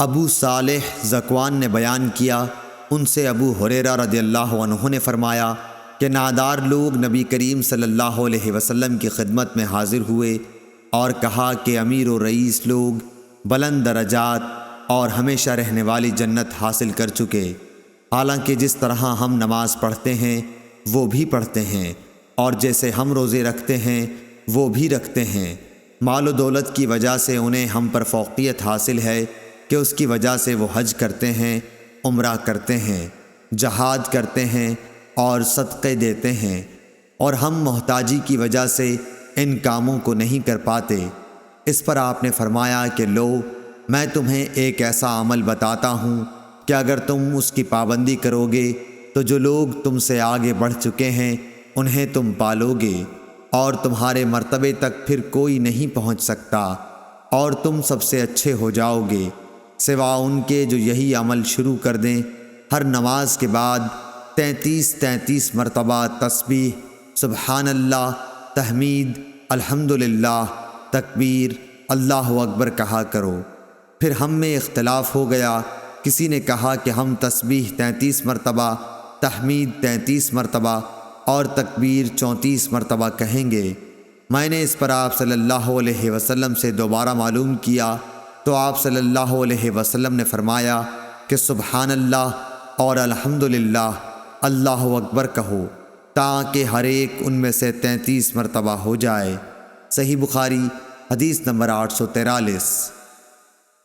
ابو صالح ذکوان نے بیان کیا، ان سے ابو ہریرہ رضی اللہ عنہ نے فرمایا کہ نادار لوگ نبی کریم صلی اللہ علیہ وسلم کی خدمت میں حاضر ہوئے اور کہا کہ امیر و رئیس لوگ بلند درجات اور ہمیشہ رہنے والی جنت حاصل کر چکے، حالانکہ جس طرح ہم نماز پڑھتے ہیں وہ بھی پڑھتے ہیں، اور جیسے ہم روزے رکھتے ہیں وہ بھی رکھتے ہیں۔ مال و دولت کی وجہ سے انہیں ہم پر فوقیت حاصل ہے کہ اس کی وجہ سے وہ حج کرتے ہیں، عمرہ کرتے ہیں، جہاد کرتے ہیں اور صدقے دیتے ہیں، اور ہم محتاجی کی وجہ سے ان کاموں کو نہیں کر پاتے۔ اس پر آپ نے فرمایا کہ لو، میں تمہیں ایک ایسا عمل بتاتا ہوں کہ اگر تم اس کی پابندی کرو گے تو جو لوگ تم سے آگے بڑھ چکے ہیں انہیں تم پالو گے، اور تمہارے مرتبے تک پھر کوئی نہیں پہنچ سکتا، اور تم سب سے اچھے ہو جاؤ گے، سوا ان کے جو یہی عمل شروع کر دیں۔ ہر نماز کے بعد 33 مرتبہ تسبیح، سبحان اللہ، تحمید، الحمدللہ، تکبیر، اللہ اکبر کہا کرو۔ پھر ہم میں اختلاف ہو گیا، کسی نے کہا کہ ہم تسبیح 33 مرتبہ، تحمید 33 مرتبہ اور تکبیر 34 مرتبہ کہیں گے۔ میں نے اس پر آپ صلی اللہ علیہ وسلم سے دوبارہ معلوم کیا تو آپ صلی اللہ علیہ وسلم نے فرمایا کہ سبحان اللہ اور الحمدللہ، اللہ اکبر کہو، تاکہ ہر ایک ان میں سے 33 مرتبہ ہو جائے۔ صحیح بخاری حدیث نمبر 843۔